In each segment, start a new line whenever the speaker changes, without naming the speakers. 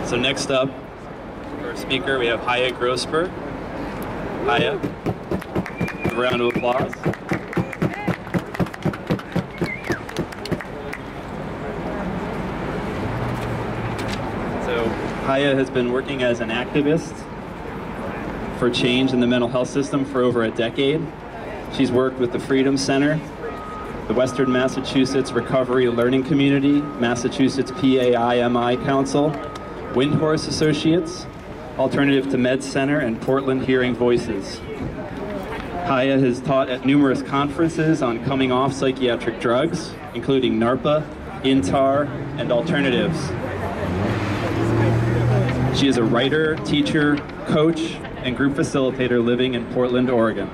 So next up, for our speaker, we have Chaya Grossberg. Chaya, a round of applause. So Chaya has been working as an activist for change in the mental health system for over a decade. She's worked with the Freedom Center, the Western Massachusetts Recovery Learning Community, Massachusetts PAIMI Council, Windhorse Associates, Alternative to Med Center, and Portland Hearing Voices. Chaya has taught at numerous conferences on coming off psychiatric drugs, including NARPA, INTAR, and alternatives. She is a writer, teacher, coach, and group facilitator living in Portland, Oregon.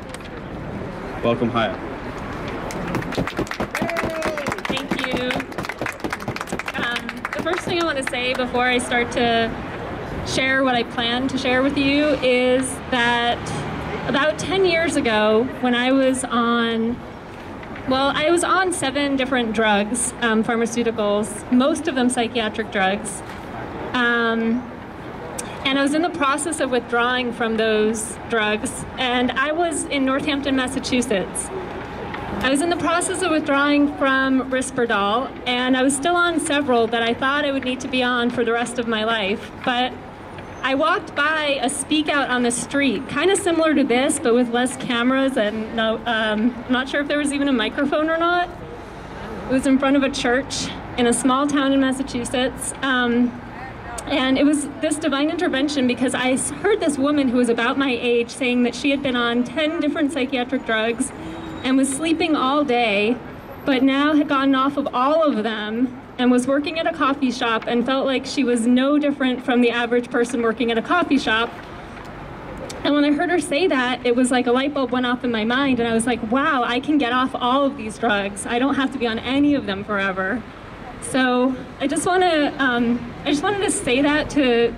Welcome, Chaya.
Thank you. The first thing I want to say before I start to share what I plan to share with you is that about 10 years ago, when I was on 7 different drugs, pharmaceuticals, most of them psychiatric drugs. And I was in the process of withdrawing from those drugs, and I was in Northampton, Massachusetts. I was in the process of withdrawing from Risperdal, and I was still on several that I thought I would need to be on for the rest of my life. But I walked by a speak out on the street, kind of similar to this, but with less cameras, and I'm not sure if there was even a microphone or not. It was in front of a church in a small town in Massachusetts. And it was this divine intervention because I heard this woman who was about my age saying that she had been on 10 different psychiatric drugs and was sleeping all day, but now had gotten off of all of them and was working at a coffee shop and felt like she was no different from the average person working at a coffee shop. And when I heard her say that, it was like a light bulb went off in my mind, and I was like, wow, I can get off all of these drugs. I don't have to be on any of them forever. So I just wanted to say that to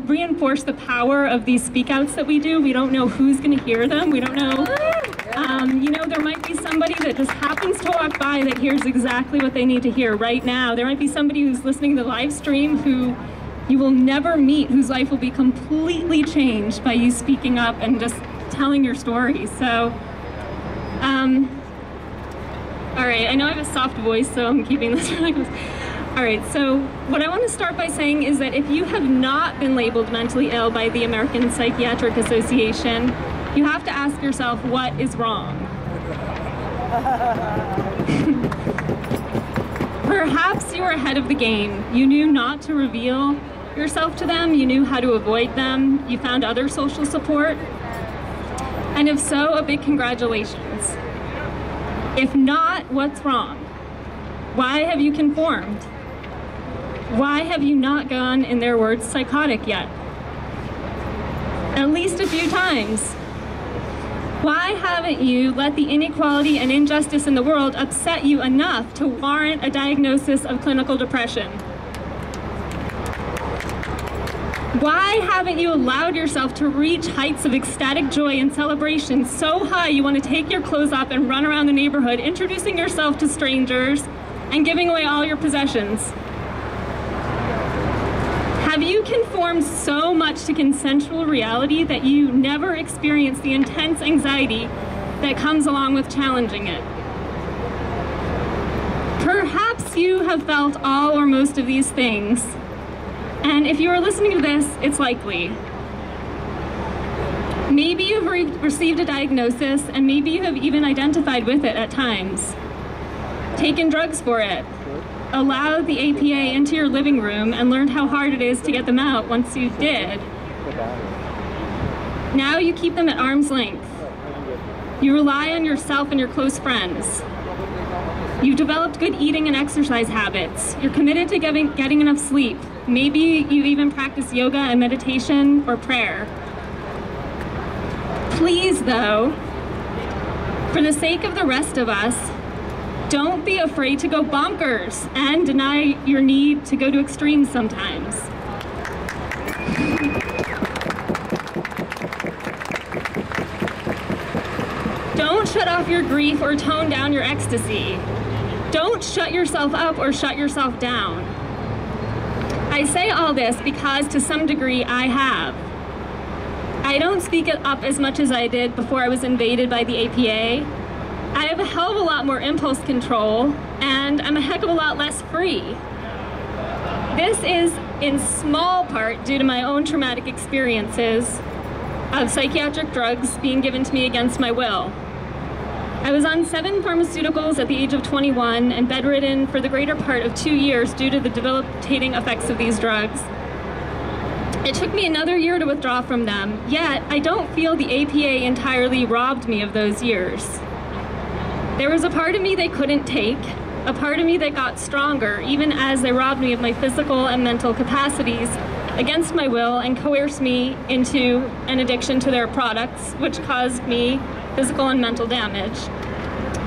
reinforce the power of these speak outs that we do. We don't know who's going to hear them. We don't know, there might be somebody that just happens to walk by that hears exactly what they need to hear right now. There might be somebody who's listening to the live stream who you will never meet, whose life will be completely changed by you speaking up and just telling your story. So, all right, I know I have a soft voice, so I'm keeping this really close. All right, so what I want to start by saying is that if you have not been labeled mentally ill by the American Psychiatric Association, you have to ask yourself, what is wrong? Perhaps you were ahead of the game. You knew not to reveal yourself to them. You knew how to avoid them. You found other social support. And if so, a big congratulations. If not, what's wrong? Why have you conformed? Why have you not gone, in their words, psychotic yet? At least a few times. Why haven't you let the inequality and injustice in the world upset you enough to warrant a diagnosis of clinical depression? Why haven't you allowed yourself to reach heights of ecstatic joy and celebration so high you want to take your clothes off and run around the neighborhood, introducing yourself to strangers and giving away all your possessions? Have you conformed so much to consensual reality that you never experience the intense anxiety that comes along with challenging it? Perhaps you have felt all or most of these things. And if you are listening to this, it's likely. Maybe you've received a diagnosis, and maybe you have even identified with it at times. Taken drugs for it. Allowed the APA into your living room and learned how hard it is to get them out once you did. Now you keep them at arm's length. You rely on yourself and your close friends. You've developed good eating and exercise habits. You're committed to getting enough sleep. Maybe you even practice yoga and meditation or prayer. Please, though, for the sake of the rest of us, don't be afraid to go bonkers and deny your need to go to extremes sometimes. Don't shut off your grief or tone down your ecstasy. Don't shut yourself up or shut yourself down. I say all this because to some degree I have. I don't speak it up as much as I did before I was invaded by the APA. I have a hell of a lot more impulse control, and I'm a heck of a lot less free. This is in small part due to my own traumatic experiences of psychiatric drugs being given to me against my will. I was on 7 pharmaceuticals at the age of 21 and bedridden for the greater part of 2 years due to the debilitating effects of these drugs. It took me another year to withdraw from them, yet I don't feel the APA entirely robbed me of those years. There was a part of me they couldn't take, a part of me that got stronger, even as they robbed me of my physical and mental capacities against my will and coerced me into an addiction to their products, which caused me physical and mental damage.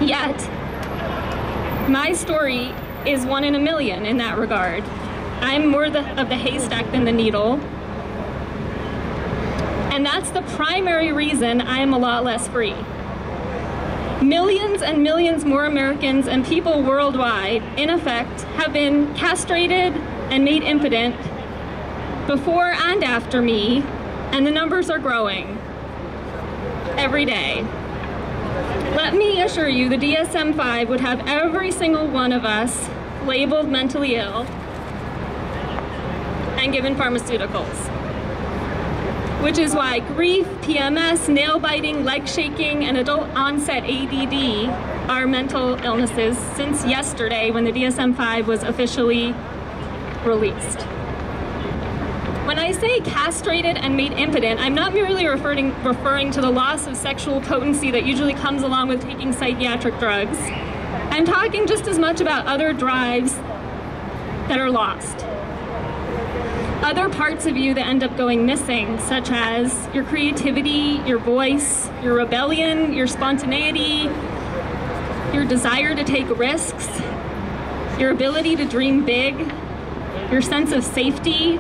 Yet, my story is 1 in a million in that regard. I'm more of the haystack than the needle. And that's the primary reason I am a lot less free. Millions and millions more Americans and people worldwide, in effect, have been castrated and made impotent before and after me, and the numbers are growing every day. Let me assure you, the DSM-5 would have every single one of us labeled mentally ill and given pharmaceuticals. Which is why grief, PMS, nail biting, leg shaking, and adult onset ADD are mental illnesses since yesterday when the DSM-5 was officially released. When I say castrated and made impotent, I'm not merely referring to the loss of sexual potency that usually comes along with taking psychiatric drugs. I'm talking just as much about other drives that are lost. Other parts of you that end up going missing, such as your creativity, your voice, your rebellion, your spontaneity, your desire to take risks, your ability to dream big, your sense of safety,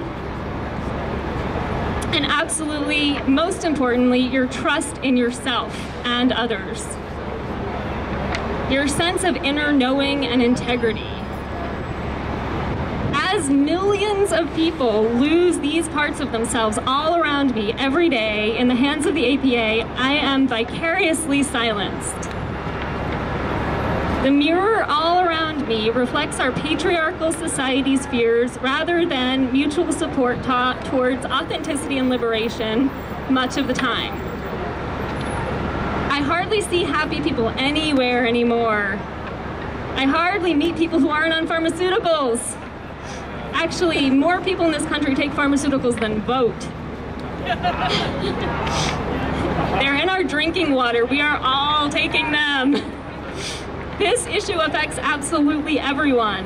and absolutely, most importantly, your trust in yourself and others. Your sense of inner knowing and integrity. As millions of people lose these parts of themselves all around me every day in the hands of the APA, I am vicariously silenced. The mirror all around me reflects our patriarchal society's fears rather than mutual support towards authenticity and liberation much of the time. I hardly see happy people anywhere anymore. I hardly meet people who aren't on pharmaceuticals. Actually, more people in this country take pharmaceuticals than vote. They're in our drinking water. We are all taking them. This issue affects absolutely everyone.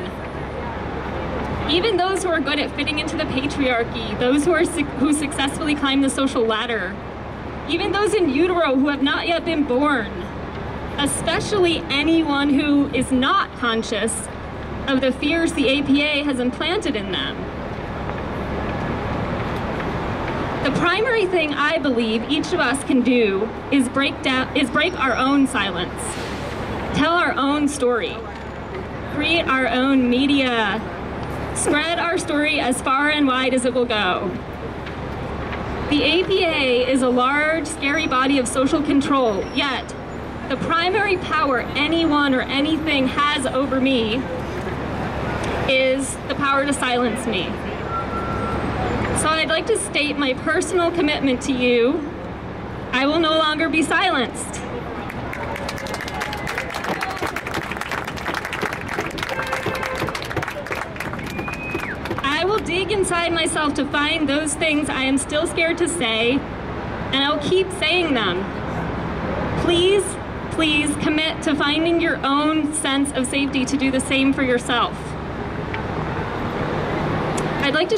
Even those who are good at fitting into the patriarchy, those who successfully climb the social ladder, even those in utero who have not yet been born, especially anyone who is not conscious of the fears the APA has implanted in them. The primary thing I believe each of us can do is break our own silence, tell our own story, create our own media, spread our story as far and wide as it will go. The APA is a large, scary body of social control, yet the primary power anyone or anything has over me is the power to silence me. So I'd like to state my personal commitment to you. I will no longer be silenced. I will dig inside myself to find those things I am still scared to say, and I'll keep saying them. Please, please commit to finding your own sense of safety to do the same for yourself. I'd like to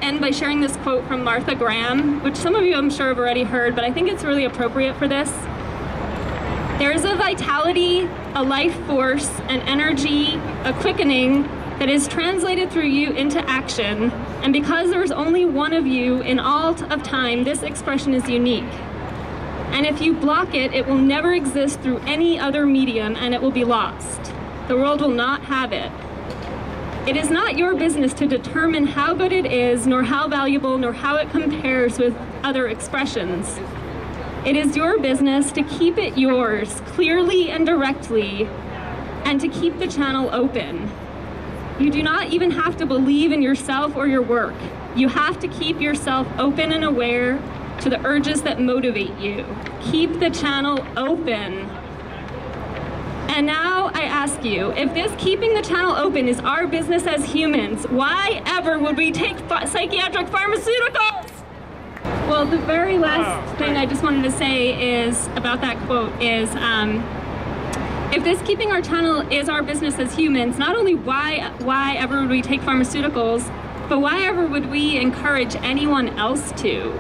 end by sharing this quote from Martha Graham, which some of you I'm sure have already heard, but I think it's really appropriate for this. There is a vitality, a life force, an energy, a quickening that is translated through you into action, and because there is only one of you in all of time, this expression is unique. And if you block it, it will never exist through any other medium, and it will be lost. The world will not have it. It is not your business to determine how good it is, nor how valuable, nor how it compares with other expressions. It is your business to keep it yours, clearly and directly, and to keep the channel open. You do not even have to believe in yourself or your work. You have to keep yourself open and aware to the urges that motivate you. Keep the channel open. And now I ask you, if this keeping the channel open is our business as humans, why ever would we take psychiatric pharmaceuticals? Well, the very last thing I just wanted to say is about that quote is, if this keeping our channel is our business as humans, not only why ever would we take pharmaceuticals, but why ever would we encourage anyone else to?